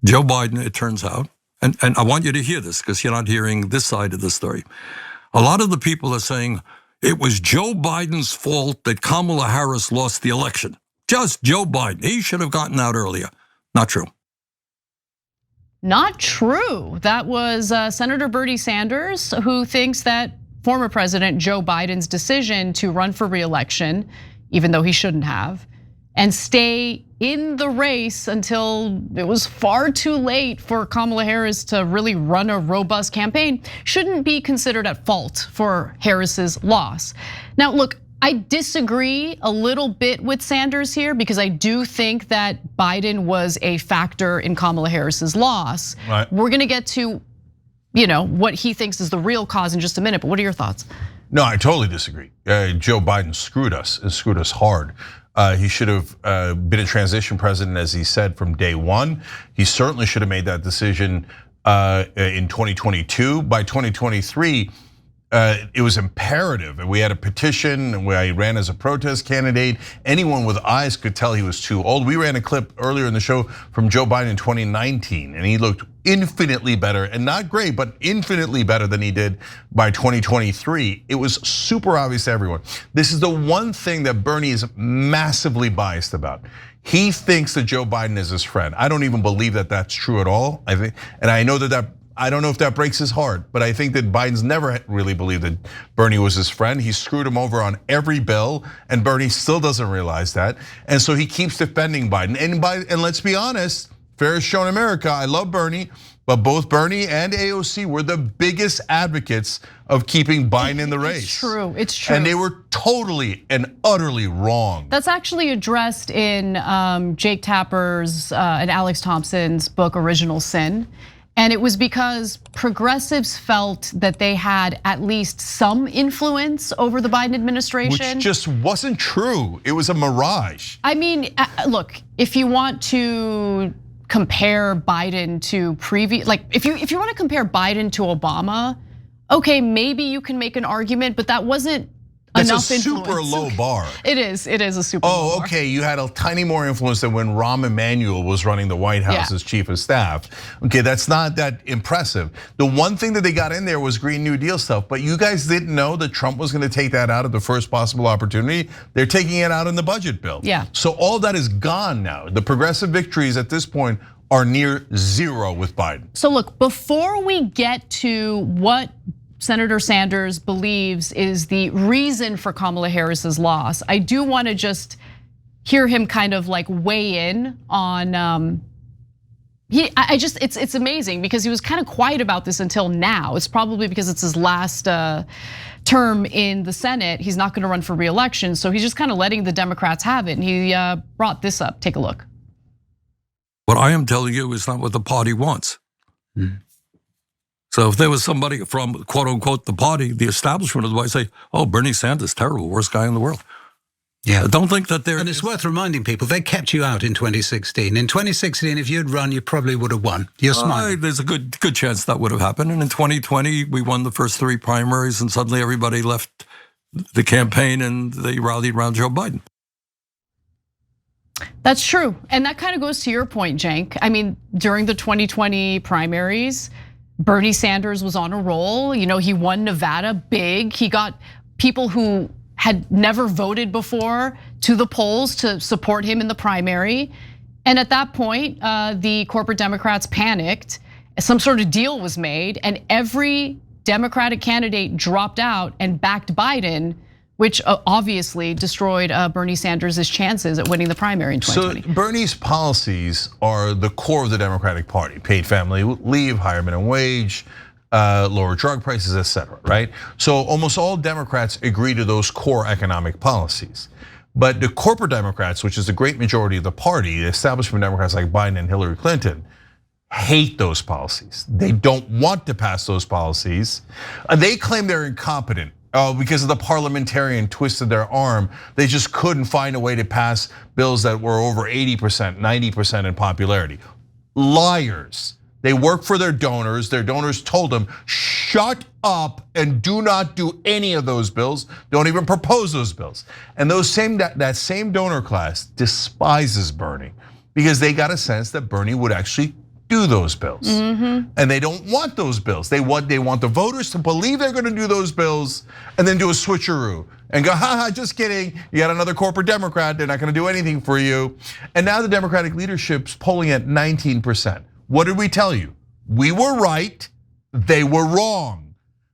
Joe Biden, it turns out, and I want you to hear this because you're not hearing this side of the story. A lot of the people are saying it was Joe Biden's fault that Kamala Harris lost the election. Just Joe Biden. He should have gotten out earlier. Not true. Not true. That was Senator Bernie Sanders, who thinks that former President Joe Biden's decision to run for re-election, even though he shouldn't have, and stay in the race until it was far too late for Kamala Harris to really run a robust campaign, shouldn't be considered at fault for Harris's loss. Now, look, I disagree a little bit with Sanders here because I do think that Biden was a factor in Kamala Harris's loss. Right. We're gonna get to, what he thinks is the real cause in just a minute, but what are your thoughts? No, I totally disagree. Joe Biden screwed us hard. He should have been a transition president, as he said, from day one. He certainly should have made that decision in 2022. By 2023, it was imperative. And we had a petition where I ran as a protest candidate. Anyone with eyes could tell he was too old. We ran a clip earlier in the show from Joe Biden in 2019, and he looked infinitely better, and not great, but infinitely better than he did by 2023. It was super obvious to everyone. This is the one thing that Bernie is massively biased about. He thinks that Joe Biden is his friend. I don't even believe that that's true at all. I think, and I know that I don't know if that breaks his heart, but I think that Biden's never really believed that Bernie was his friend. He screwed him over on every bill, and Bernie still doesn't realize that. And so he keeps defending Biden. And let's be honest, fair is shown in America. I love Bernie, but both Bernie and AOC were the biggest advocates of keeping Biden in the race. It's true, it's true. And they were totally and utterly wrong. That's actually addressed in Jake Tapper's and Alex Thompson's book, Original Sin. And it was because progressives felt that they had at least some influence over the Biden administration. Which just wasn't true. It was a mirage. I mean, look, if you want to compare Biden to previous, like if you want to compare Biden to Obama, okay, maybe you can make an argument, but that wasn't enough It's a influence. super low bar. It is a super low bar. Oh, okay, you had a tiny more influence than when Rahm Emanuel was running the White House as chief of staff. Okay, that's not that impressive. The one thing that they got in there was Green New Deal stuff, but you guys didn't know that Trump was gonna take that out at the first possible opportunity. They're taking it out in the budget bill. Yeah. So all that is gone now. The progressive victories at this point are near zero with Biden. So look, before we get to what Senator Sanders believes is the reason for Kamala Harris's loss, I do want to just hear him kind of like weigh in on. It's amazing because he was kind of quiet about this until now. It's probably because it's his last term in the Senate. He's not going to run for re-election, so he's just kind of letting the Democrats have it. And he brought this up. Take a look. What I am telling you is not what the party wants. So if there was somebody from quote unquote the party, the establishment, would say, "Oh, Bernie Sanders, terrible, worst guy in the world." Yeah, I don't think that they're. And it's worth reminding people they kept you out in 2016. In 2016, if you'd run, you probably would have won. You're smiling. There's a good chance that would have happened. And in 2020, we won the first 3 primaries, and suddenly everybody left the campaign and they rallied around Joe Biden. That's true, and that kind of goes to your point, Cenk. I mean, during the 2020 primaries, Bernie Sanders was on a roll. He won Nevada big. He got people who had never voted before to the polls to support him in the primary. And at that point, the corporate Democrats panicked. Some sort of deal was made, and every Democratic candidate dropped out and backed Biden, which obviously destroyed Bernie Sanders' chances at winning the primary in 2020. So Bernie's policies are the core of the Democratic Party: paid family leave, higher minimum wage, lower drug prices, etc. Right? So almost all Democrats agree to those core economic policies. But the corporate Democrats, which is the great majority of the party, the establishment Democrats like Biden and Hillary Clinton, hate those policies. They don't want to pass those policies. They claim they're incompetent. Because of the parliamentarian twisted their arm, they just couldn't find a way to pass bills that were over 80%, 90% in popularity. Liars. They work for their donors. Their donors told them, shut up and do not do any of those bills. Don't even propose those bills. And that same donor class despises Bernie because they got a sense that Bernie would actually do those bills. And they don't want those bills. They want the voters to believe they're gonna do those bills and then do a switcheroo and go, ha, just kidding. You got another corporate Democrat, they're not gonna do anything for you. And now the Democratic leadership's polling at 19%. What did we tell you? We were right, they were wrong.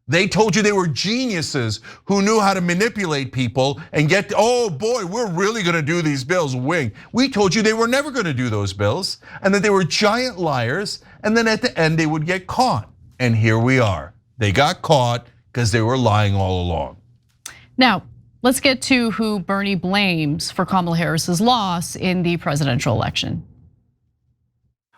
They told you they were geniuses who knew how to manipulate people and get, oh boy, we're really gonna do these bills, wing. We told you they were never gonna do those bills and that they were giant liars, and then at the end they would get caught. And here we are. They got caught because they were lying all along. Now, let's get to who Bernie blames for Kamala Harris's loss in the presidential election.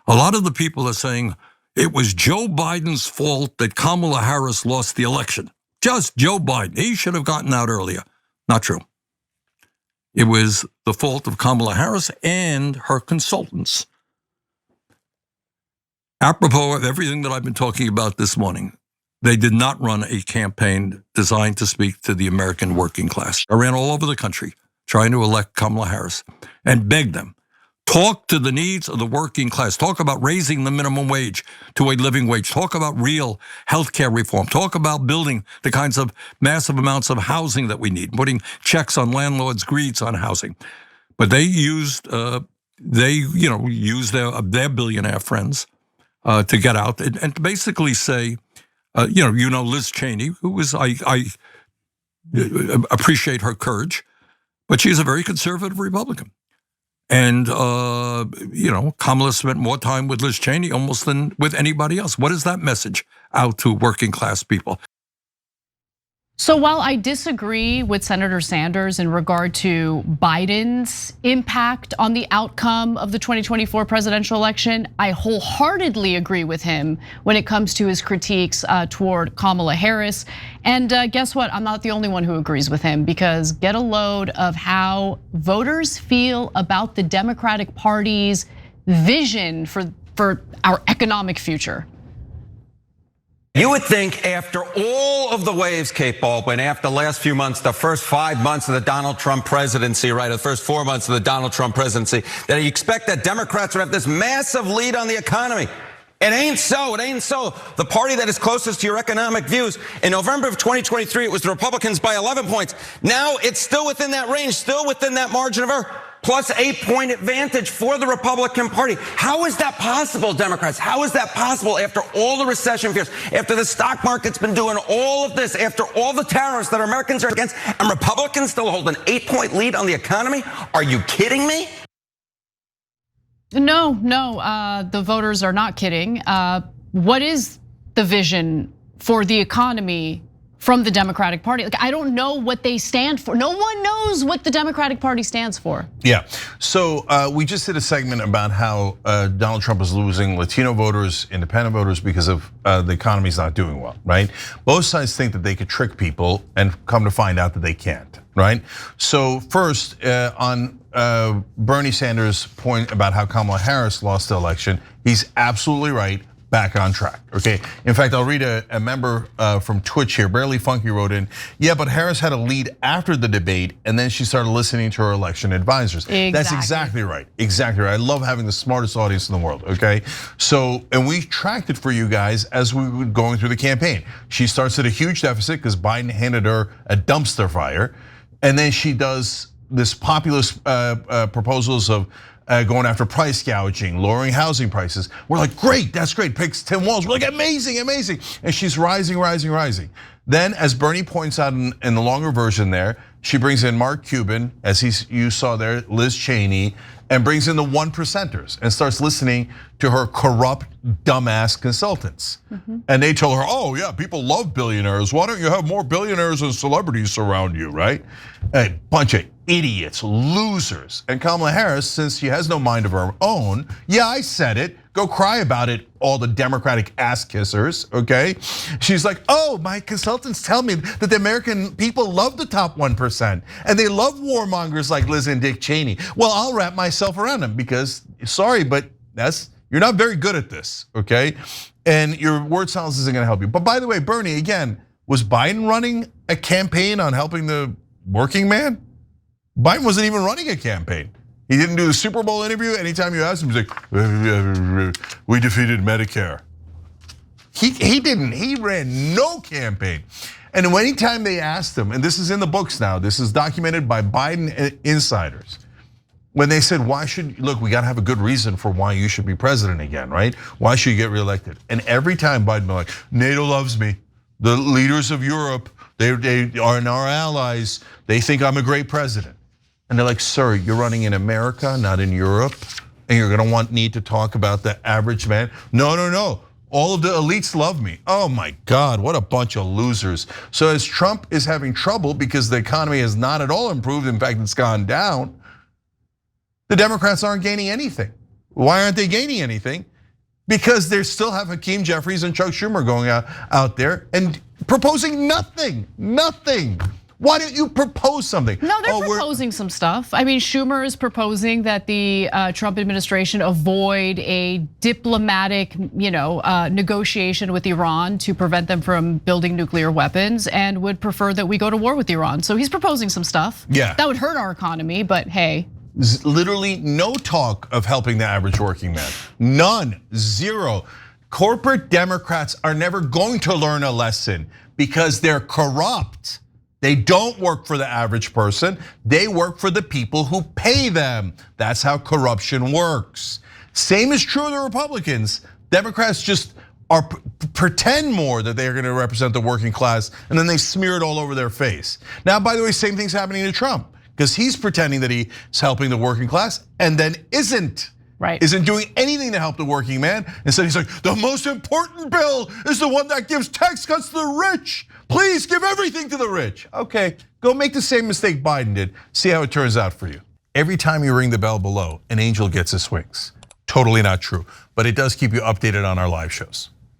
A lot of the people are saying it was Joe Biden's fault that Kamala Harris lost the election. Just Joe Biden. He should have gotten out earlier. Not true. It was the fault of Kamala Harris and her consultants. Apropos of everything that I've been talking about this morning, they did not run a campaign designed to speak to the American working class. I ran all over the country trying to elect Kamala Harris and begged them, talk to the needs of the working class. Talk about raising the minimum wage to a living wage. Talk about real healthcare reform. Talk about building the kinds of massive amounts of housing that we need, putting checks on landlords' greeds on housing. But they used their billionaire friends to get out and to basically say, Liz Cheney, who was I appreciate her courage, but she's a very conservative Republican. And, Kamala spent more time with Liz Cheney almost than with anybody else. What is that message out to working class people? So while I disagree with Senator Sanders in regard to Biden's impact on the outcome of the 2024 presidential election, I wholeheartedly agree with him when it comes to his critiques toward Kamala Harris. And guess what? I'm not the only one who agrees with him, because get a load of how voters feel about the Democratic Party's vision for our economic future. You would think after all of the waves, Kate Baldwin, after the last few months, the first 5 months of the Donald Trump presidency, right, the first 4 months of the Donald Trump presidency, that you expect that Democrats would have this massive lead on the economy. It ain't so, it ain't so. The party that is closest to your economic views, in November of 2023, it was the Republicans by 11 points. Now it's still within that range, still within that margin of error. Plus 8-point advantage for the Republican Party. How is that possible, Democrats? How is that possible after all the recession fears, after the stock market's been doing all of this, after all the tariffs that Americans are against, and Republicans still hold an 8-point lead on the economy? Are you kidding me? No, the voters are not kidding. What is the vision for the economy from the Democratic Party? Like, I don't know what they stand for. No one knows what the Democratic Party stands for. Yeah, so we just did a segment about how Donald Trump is losing Latino voters, independent voters, because of the economy's not doing well, right? Both sides think that they could trick people and come to find out that they can't, right? So first, on Bernie Sanders' point about how Kamala Harris lost the election, he's absolutely right. Back on track, okay? In fact, I'll read a member from Twitch here, Barely Funky, wrote in, yeah, but Harris had a lead after the debate and then she started listening to her election advisors. Exactly. That's exactly right, exactly right. I love having the smartest audience in the world, okay? So, and we tracked it for you guys as we were going through the campaign. She starts at a huge deficit because Biden handed her a dumpster fire. And then she does this populist proposals of going after price gouging, lowering housing prices. We're like, great, that's great. Picks Tim Walz. We're like, amazing, amazing. And she's rising, rising, rising. Then, as Bernie points out in the longer version there, she brings in Mark Cuban, as you saw there, Liz Cheney, and brings in the 1%ers and starts listening to her corrupt, dumbass consultants. And they tell her, oh yeah, people love billionaires. Why don't you have more billionaires and celebrities surround you, right? A bunch of idiots, losers. And Kamala Harris, since she has no mind of her own, yeah, I said it, go cry about it, all the Democratic ass kissers, okay? She's like, oh, my consultants tell me that the American people love the top 1%, and they love warmongers like Liz and Dick Cheney. Well, I'll wrap myself around them because, sorry, but you're not very good at this, okay? And your word silence isn't gonna help you. But by the way, Bernie, again, was Biden running a campaign on helping the working man? Biden wasn't even running a campaign. He didn't do the Super Bowl interview. Anytime you asked him, he's like, we defeated Medicare. He didn't, he ran no campaign. And anytime they asked him, and this is in the books now, this is documented by Biden insiders. When they said, look, we gotta have a good reason for why you should be president again, right? Why should you get reelected? And every time Biden be like, NATO loves me. The leaders of Europe, they are our allies. They think I'm a great president. And they're like, sir, you're running in America, not in Europe. And you're gonna need to talk about the average man. No. All of the elites love me. Oh my God, what a bunch of losers. So as Trump is having trouble because the economy has not at all improved, in fact, it's gone down, the Democrats aren't gaining anything. Why aren't they gaining anything? Because they still have Hakeem Jeffries and Chuck Schumer going out there and proposing nothing. Why don't you propose something? No, they're proposing some stuff. I mean, Schumer is proposing that the Trump administration avoid a diplomatic, negotiation with Iran to prevent them from building nuclear weapons, and would prefer that we go to war with Iran. So he's proposing some stuff. Yeah, that would hurt our economy, but hey. Literally no talk of helping the average working man. None, zero. Corporate Democrats are never going to learn a lesson because they're corrupt. They don't work for the average person. They work for the people who pay them. That's how corruption works. Same is true of the Republicans. Democrats just pretend more that they're gonna represent the working class, and then they smear it all over their face. Now, by the way, same thing's happening to Trump, because he's pretending that he's helping the working class and then isn't. Right. Isn't doing anything to help the working man. Instead, he's like, the most important bill is the one that gives tax cuts to the rich. Please give everything to the rich. Okay, go make the same mistake Biden did. See how it turns out for you. Every time you ring the bell below, an angel gets his wings. Totally not true, but it does keep you updated on our live shows.